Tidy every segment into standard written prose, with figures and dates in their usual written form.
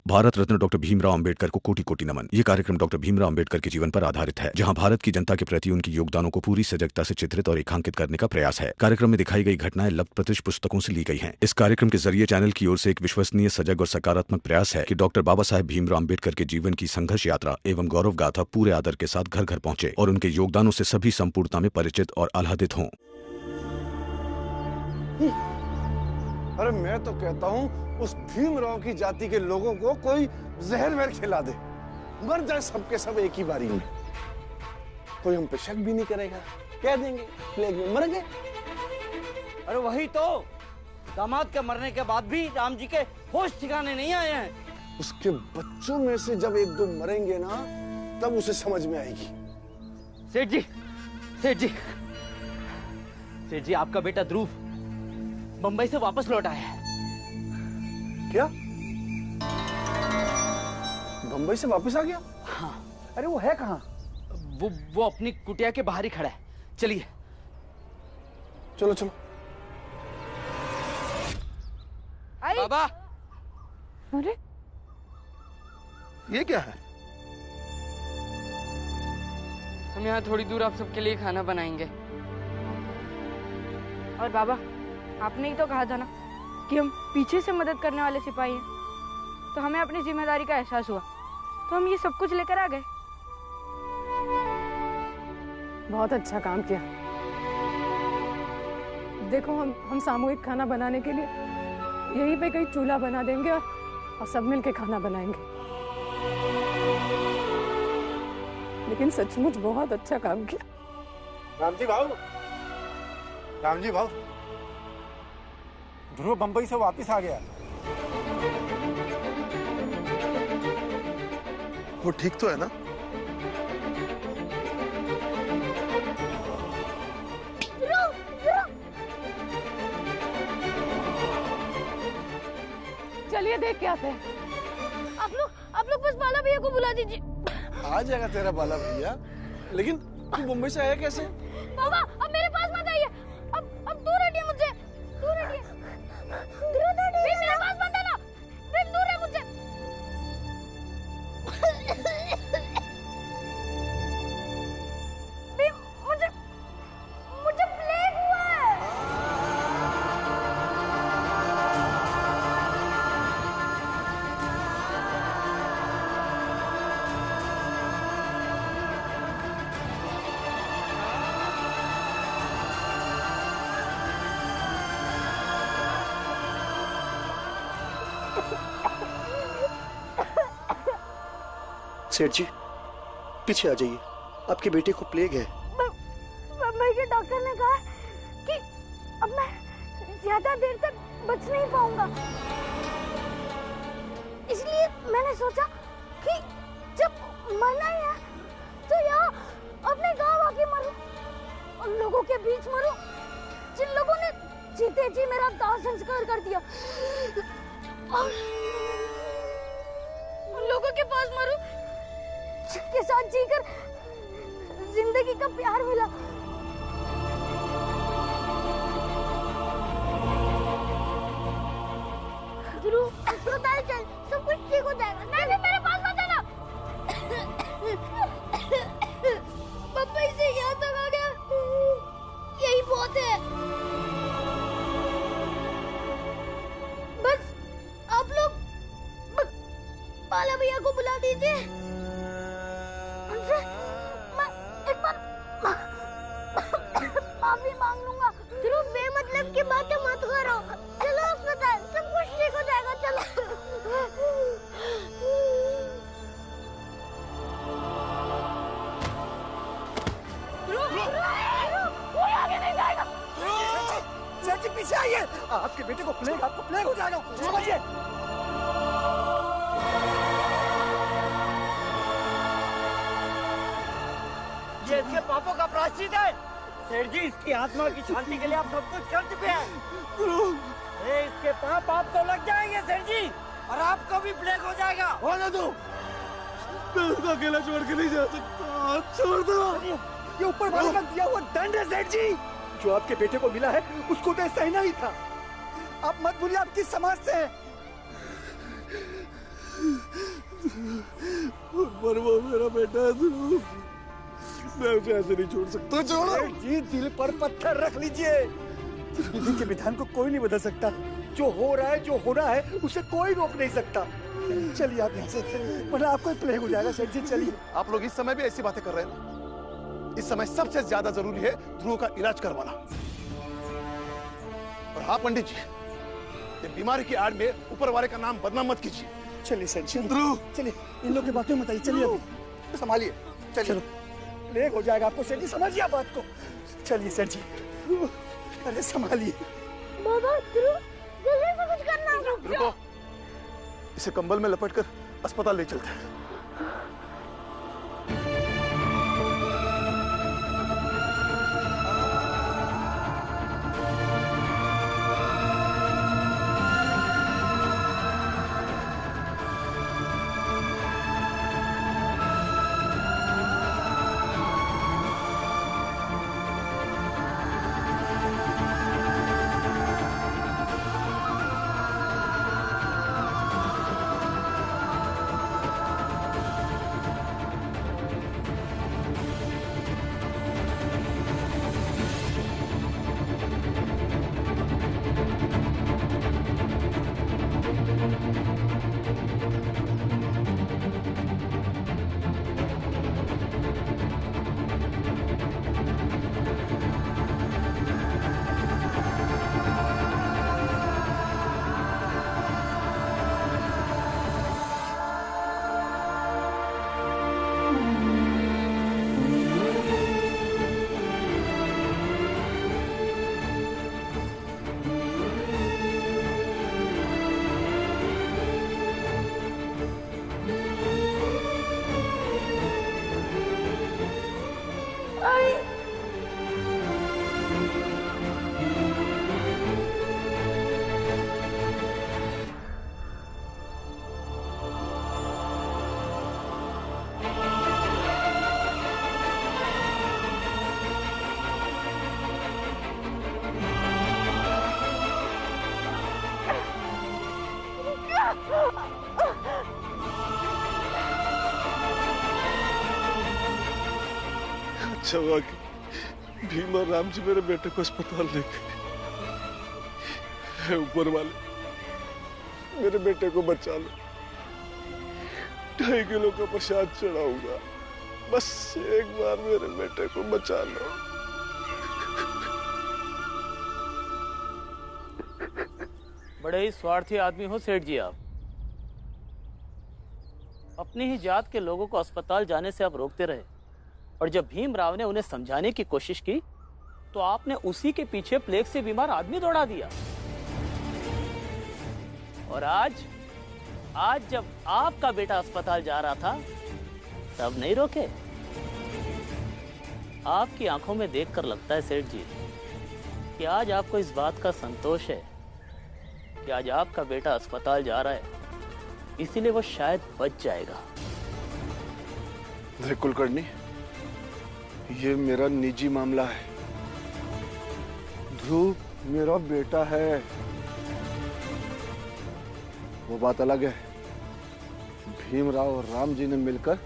Bharat Ratna doctor Bhimrao Ambedkar को कोटि कोटि नमन। ये कार्यक्रम डॉक्टर भीमराव अंबेडकर के जीवन पर आधारित है, जहां भारत की जनता के प्रति उनके योगदानों को पूरी सजगता से चित्रित और रेखांकित करने का प्रयास है। कार्यक्रम में दिखाई गई घटनाएं लब्ध प्रतिष्ठ पुस्तकों से ली गई हैं। इस कार्यक्रम के जरिए चैनल की ओर से एक विश्वसनीय, सजग और सकारात्मक प्रयास है कि डॉक्टर बाबा साहेब भीमराव अंबेडकर के जीवन की संघर्ष यात्रा एवं गौरव गाथा पूरे आदर के साथ घर घर पहुंचे और उनके योगदानों से सभी संपूर्णता में परिचित और आह्लादित हों। अरे मैं तो कहता हूँ उस भीमराव की जाति के लोगों को कोई जहर वहर खिला दे, मर जाए सबके सब एक ही बारी में। कोई हम पे शक भी नहीं करेगा, कह देंगे प्लेग में मर गए। अरे वही तो, दामाद के मरने के बाद भी राम जी के होश ठिकाने नहीं आए हैं। उसके बच्चों में से जब एक दो मरेंगे ना, तब उसे समझ में आएगी। सेठ जी, सेठ जी, सेठ जी, आपका बेटा ध्रुव बंबई से वापस लौट आया है। क्या? बंबई से वापस आ गया? हाँ। अरे वो है कहाँ? वो अपनी कुटिया के बाहर ही खड़ा है। चलिए। चलो चलो। बाबा। अरे ये क्या है? हम यहाँ थोड़ी दूर आप सबके लिए खाना बनाएंगे। और बाबा, आपने ही तो कहा था ना कि हम पीछे से मदद करने वाले सिपाही हैं, तो हमें अपनी जिम्मेदारी का एहसास हुआ, तो हम ये सब कुछ लेकर आ गए। बहुत अच्छा काम किया। देखो, हम सामूहिक खाना बनाने के लिए यहीं पे कहीं चूल्हा बना देंगे और सब मिलके खाना बनाएंगे। लेकिन सचमुच बहुत अच्छा काम किया। रामजी भाऊ, रामजी भाऊ, ध्रुव बंबई से वापस आ गया। वो ठीक तो है ना? चलिए देख के आते हैं। आप लोग बस बाला भैया को बुला दीजिए। आ जाएगा तेरा बाला भैया, लेकिन तू मुंबई से आया कैसे? बाबा, अब मेरे पास मत आइए। अब दूर हटिए मुझसे, दूर हटिए। मेरे पास मत आना, दूर है मुझसे। मुझे प्लेग हुआ है। सेठ जी, पीछे आ जाइए, आपके बेटे को प्लेग है। बम्बई के डॉक्टर ने कहा कि अब मैं ज्यादा देर तक बच नहीं पाऊंगा, इसलिए मैंने सोचा कि जब मरना ही है तो यहाँ अपने गांव आके मरूं, उन लोगों के बीच मरूं जिन लोगों ने जीते जी मेरा दाह संस्कार कर दिया, और उन लोगों के पास मरूं जिनके साथ जीकर जिंदगी का प्यार मिला। ध्रुव, अस्पताल चल, सब कुछ ठीक हो जाएगा। नहीं, मेरे पास मत आना। बम्बई से यहाँ तक आ गया, यही बहुत है। बस आप लोग बाला भैया को बुला दीजिए। एक बार माफी मांग लूंगा। ध्रुव, बेमतलब की बातें मत करो। चलो अस्पताल, सब कुछ ठीक हो जाएगा। चलो। कोई आगे नहीं जाएगा। सेठ जी पीछे आइए, आपके बेटे को प्लेग, आपको प्लेग हो जाएगा, समझिए। ये इसके पापों का प्रायश्चित है। सेठ जी, इसकी आत्मा की शांति के लिए आप सब कुछ कर चुके हैं। इसके पाप आप तो लग जाएंगे सेठ जी, और आपको भी प्लेग हो जाएगा। होने दो, मैं उसको अकेला छोड़ के नहीं जा सकता। छोड़ दो। ये ऊपर वाले का दिया हुआ दंड है सेठ जी। जो आपके बेटे को मिला है उसको तो सहना ही था। आप मत भूलिए, आप किस समाज से हैं। पर वो मेरा बेटा है ध्रुव, मैं उसे ऐसे नहीं छोड़ सकता। छोड़ो जी, दिल पर पत्थर रख लीजिए। विधि के विधान को कोई नहीं बदल सकता। जो हो रहा है, जो होना है, उसे कोई रोक नहीं सकता। चलिए आप यहाँ से, वरना आपको प्लेग हो जाएगा। सेठ जी चलिए। आप लोग इस समय भी ऐसी बातें कर रहे हैं। इस समय सबसे ज्यादा जरूरी है ध्रुव का इलाज करवाना। और हाँ पंडित जी, ये बीमारी की आड़ में ऊपर वाले का नाम बदनाम मत कीजिए। चलिए सेठ जी, ध्रुव चलिए, इन लोग की बातें मत आइए। चलिए अभी संभालिए, चलिए। प्लेग हो जाएगा आपको सेठ जी, समझिए आप बात को। चलिए सेठ जी, अरे संभालिए। बाबा ध्रुव, जल्दी से कुछ करना। रुको, इसे कंबल में लपेटकर अस्पताल ले चलते हैं। अच्छा हुआ कि भीम और राम जी मेरे बेटे को अस्पताल ले गए। ऊपर वाले मेरे बेटे को बचा लो। 2.5 किलो का प्रसाद चढ़ाऊंगा, बस एक बार मेरे बेटे को बचा लो। बड़े ही स्वार्थी आदमी हो सेठ जी आप। अपनी ही जात के लोगों को अस्पताल जाने से आप रोकते रहे, और जब भीमराव ने उन्हें समझाने की कोशिश की तो आपने उसी के पीछे प्लेग से बीमार आदमी दौड़ा दिया। और आज जब आपका बेटा अस्पताल जा रहा था तब नहीं रोके। आपकी आंखों में देखकर लगता है सेठ जी कि आज आपको इस बात का संतोष है कि आज आपका बेटा अस्पताल जा रहा है, इसीलिए वो शायद बच जाएगा। कुलकर्णी, ये मेरा निजी मामला है। ध्रुव मेरा बेटा है, वो बात अलग है। भीमराव और राम जी ने मिलकर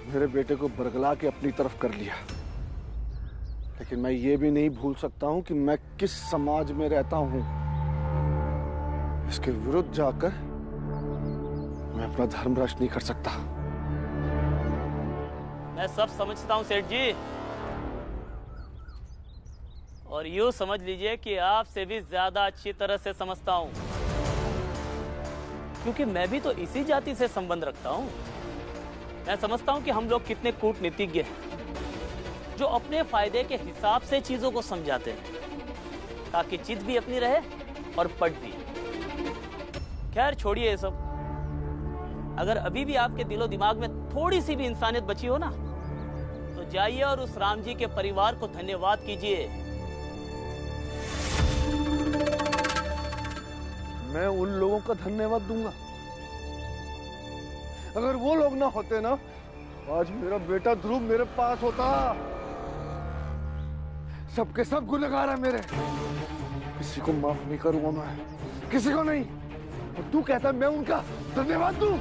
मेरे बेटे को बरगला के अपनी तरफ कर लिया, लेकिन मैं ये भी नहीं भूल सकता हूं कि मैं किस समाज में रहता हूं। इसके विरुद्ध जाकर मैं अपना धर्म भ्रष्ट नहीं कर सकता। मैं सब समझता हूं सेठ जी, और यूं समझ लीजिए कि आपसे भी ज्यादा अच्छी तरह से समझता हूं, क्योंकि मैं भी तो इसी जाति से संबंध रखता हूं। मैं समझता हूं कि हम लोग कितने कूटनीतिज्ञ हैं, जो अपने फायदे के हिसाब से चीजों को समझाते हैं ताकि चित भी अपनी रहे और पट भी। खैर छोड़िए ये सब। अगर अभी भी आपके दिलो दिमाग में थोड़ी सी भी इंसानियत बची हो ना, तो जाइए और उस राम जी के परिवार को धन्यवाद कीजिए। मैं उन लोगों का धन्यवाद दूंगा। अगर वो लोग ना होते ना, आज मेरा बेटा ध्रुव मेरे पास होता। सबके सब गुनहगार है मेरे, किसी को माफ नहीं करूंगा मैं, किसी को नहीं। और तू कहता मैं उनका धन्यवाद दूं?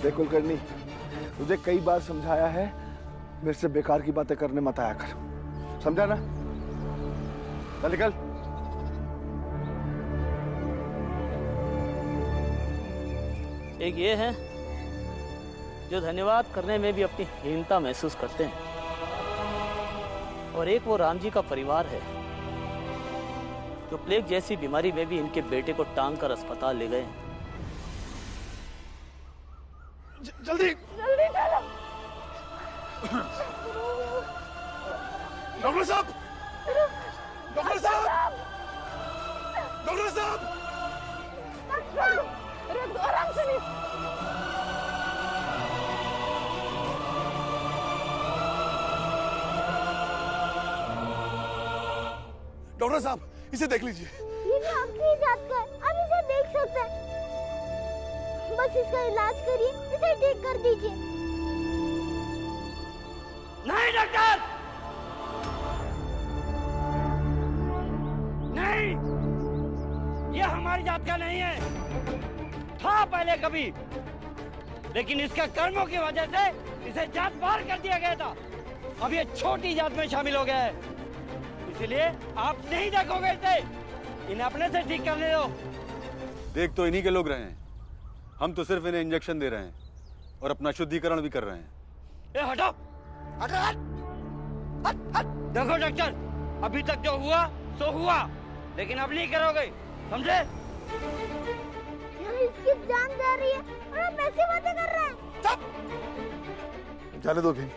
देख कुलकर्णी, तुझे कई बार समझाया है, मेरे से बेकार की बातें करने मत आया कर, समझा ना? चल निकल। एक ये है जो धन्यवाद करने में भी अपनी हीनता महसूस करते हैं, और एक वो राम जी का परिवार है जो प्लेग जैसी बीमारी में भी इनके बेटे को टांग कर अस्पताल ले गए। जल्दी जल्दी चलो। डॉक्टर साहब, डॉक्टर साहब, डॉक्टर साहब, आराम से नहीं। डॉक्टर साहब, इसे देख लीजिए। ये तो आपकी जात का है, आप इसे देख सकते हैं। बस इसका इलाज करिए, इसे ठीक कर दीजिए। नहीं डॉक्टर, नहीं, ये हमारी जात का नहीं है। था पहले कभी, लेकिन इसके कर्मों की वजह से इसे जात बाहर कर दिया गया था। अब ये छोटी जात में शामिल हो गया है, इसलिए आप नहीं देखोगे इसे। इन्हें अपने से ठीक करने दो। देख तो इन्हीं के लोग रहे हैं, हम तो सिर्फ इन्हें इंजेक्शन दे रहे हैं और अपना शुद्धिकरण भी कर रहे हैं। ए हटो, हट हट हट हट। देखो डॉक्टर, अभी तक जो हुआ सो हुआ, लेकिन अब नहीं करोगे, समझे? यहाँ इसकी जान जा रही है और आप ऐसी बातें कर रहे हैं। जाने दो भीम,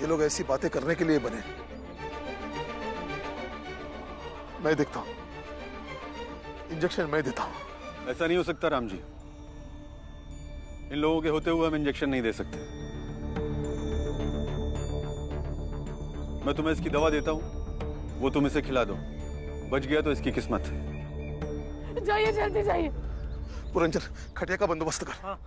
ये लोग ऐसी बातें करने के लिए बने। मैं देखता हूँ, इंजेक्शन मैं देता हूँ। ऐसा नहीं हो सकता राम जी, इन लोगों के होते हुए हम इंजेक्शन नहीं दे सकते। मैं तुम्हें इसकी दवा देता हूँ, वो तुम इसे खिला दो। बच गया तो इसकी किस्मत है। जाइए, जल्दी जाइए। पुरंजर, खटिया का बंदोबस्त कर। हाँ।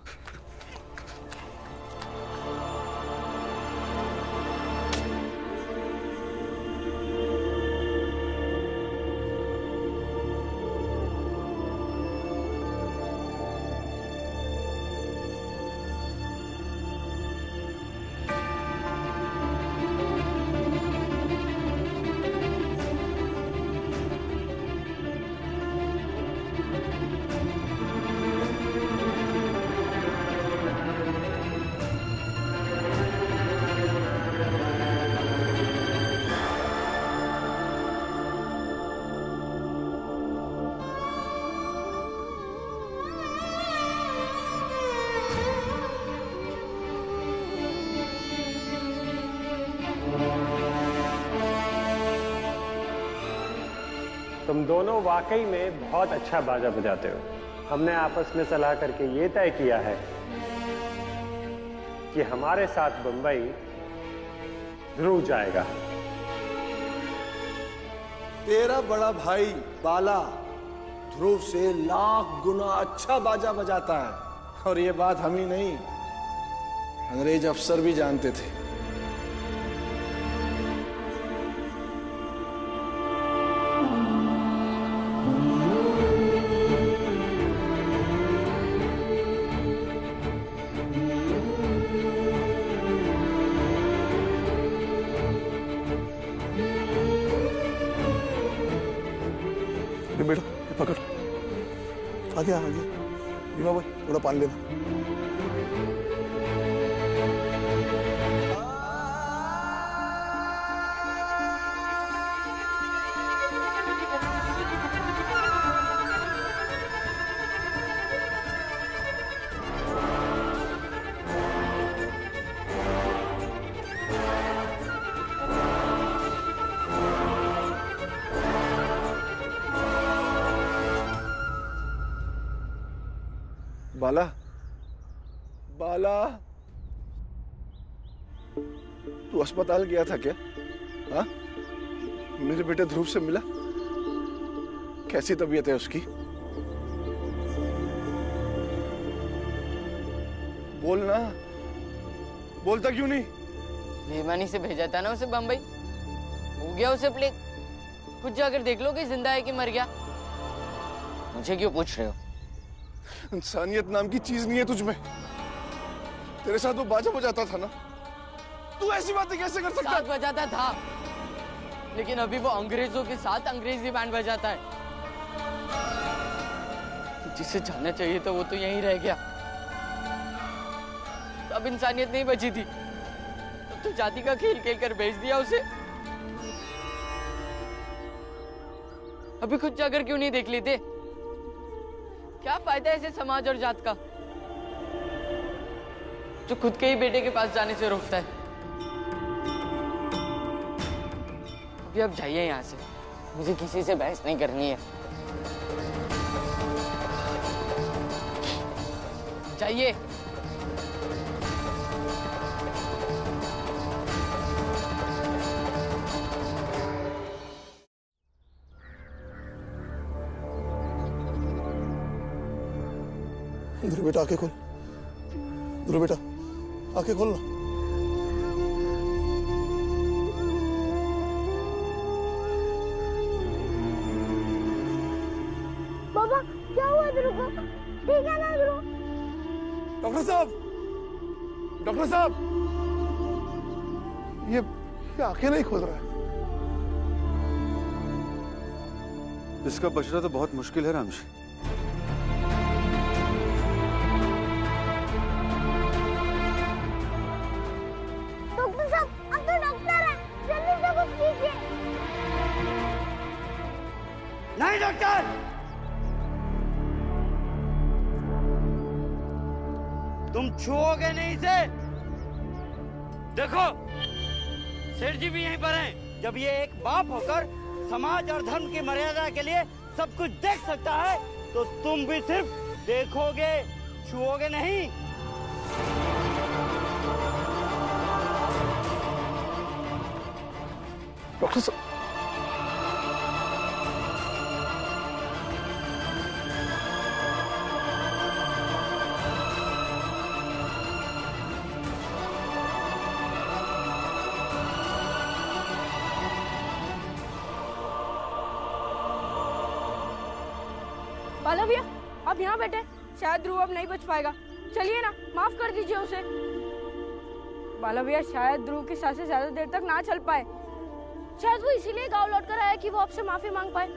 तुम दोनों वाकई में बहुत अच्छा बाजा बजाते हो। हमने आपस में सलाह करके ये तय किया है कि हमारे साथ बंबई ध्रुव जाएगा। तेरा बड़ा भाई बाला ध्रुव से लाख गुना अच्छा बाजा बजाता है, और ये बात हम ही नहीं, अंग्रेज अफसर भी जानते थे। बेटा पकड़, आ गया भीमा भाई, थोड़ा पानी लेना। बाला, बाला, तू अस्पताल गया था क्या? हाँ, मेरे बेटे ध्रुव से मिला? कैसी तबीयत है उसकी? बोलना, बोलता क्यों नहीं? बेईमानी से भेजा था ना उसे बम्बई, हो गया उसे प्लेग। खुद जाकर देख लो कि जिंदा है कि मर गया। मुझे क्यों पूछ रहे हो? इंसानियत नाम की चीज नहीं है तुझ में। तेरे साथ वो बाजा बजाता था ना, तू ऐसी बातें कैसे कर सकता? साथ बजाता था, लेकिन अभी वो अंग्रेजों के साथ अंग्रेजी बैंड बजाता है। जिसे जाना चाहिए था वो तो यहीं रह गया। अब इंसानियत नहीं बची थी, अब तो जाति का खेल खेल कर भेज दिया उसे। अभी खुद जाकर क्यों नहीं देख लेते? क्या फायदा ऐसे समाज और जात का जो खुद के ही बेटे के पास जाने से रोकता है। अभी अब जाइए यहाँ से, मुझे किसी से बहस नहीं करनी है। जाइए। ध्रुव बेटा आंखें खोल, ध्रुव बेटा आंखें खोल ना। बाबा क्या हुआ ध्रुव को? ठीक है ना ध्रुव? डॉक्टर साहब, डॉक्टर साहब, ये आंखें नहीं खोल रहा है। इसका बचना तो बहुत मुश्किल है रामजी। डॉक्टर साहब, हम तो डॉक्टर हैं, जल्दी से कुछ कीजिए। नहीं डॉक्टर, तुम छुओगे नहीं इसे। देखो सेठ जी भी यहीं पर हैं। जब ये एक बाप होकर समाज और धर्म की मर्यादा के लिए सब कुछ देख सकता है, तो तुम भी सिर्फ देखोगे, छुओगे नहीं। डॉक्टर साहब, बाला भैया आप यहाँ बैठे, शायद ध्रुव अब नहीं बच पाएगा। चलिए ना, माफ कर दीजिए उसे। बाला भैया शायद ध्रुव की सांसें ज्यादा देर तक ना चल पाए, शायद वो इसीलिए गांव लौट कर आया कि वो आपसे माफी मांग पाए।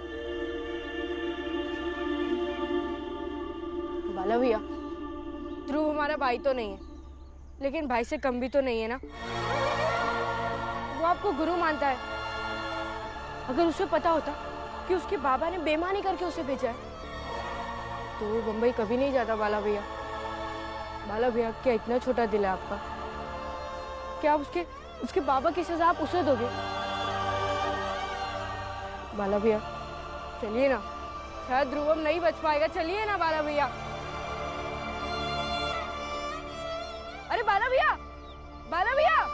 बाला भैया ध्रुव हमारा भाई तो नहीं है, लेकिन भाई से कम भी तो नहीं है ना। वो आपको गुरु मानता है। अगर उसे पता होता कि उसके बाबा ने बेईमानी करके उसे भेजा है, तो वो बम्बई कभी नहीं जाता। बाला भैया, बाला भैया क्या इतना छोटा दिल है आपका? क्या उसके बाबा की सजा आप उसे दोगे? बाला भैया चलिए ना, शायद ध्रुवम नहीं बच पाएगा। चलिए ना बाला भैया। अरे बाला भैया, बाला भैया।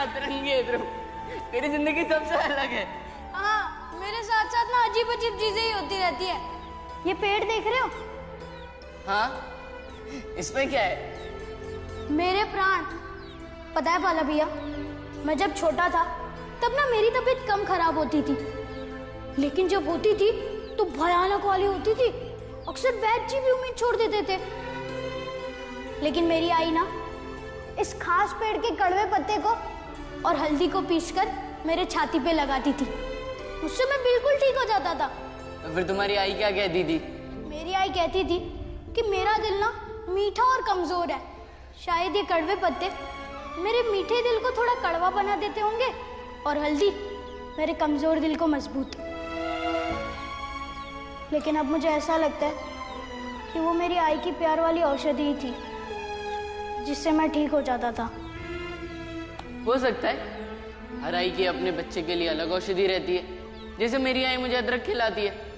अतरंगी है ध्रुव, तेरी जिंदगी सबसे अलग है। हाँ, मेरे साथ साथ ना अजीब अजीब चीजें ही होती रहती है। ये पेड़ देख रहे हो? हाँ, इसमें क्या है? मेरे प्राण। पता है बाला भैया, मैं जब छोटा था तब ना मेरी तबीयत कम खराब होती थी, लेकिन जब होती थी तो भयानक वाली होती थी। अक्सर वैद्य जी भी उम्मीद छोड़ देते थे, लेकिन मेरी आई ना इस खास पेड़ के कड़वे पत्ते को और हल्दी को पीसकर मेरे छाती पे लगाती थी। उससे मैं बिल्कुल ठीक हो जाता था। तो फिर तुम्हारी आई क्या कहती थी? मेरी आई कहती थी कि मेरा दिल ना मीठा और कमजोर है, शायद ये कड़वे पत्ते मेरे मीठे दिल को थोड़ा कड़वा बना देते होंगे, और हल्दी मेरे कमजोर दिल को मजबूत। लेकिन अब मुझे ऐसा लगता है कि वो मेरी आई की प्यार वाली औषधि ही थी, जिससे मैं ठीक हो जाता था। हो सकता है हर आई की अपने बच्चे के लिए अलग औषधि रहती है, जैसे मेरी आई मुझे अदरक खिलाती है।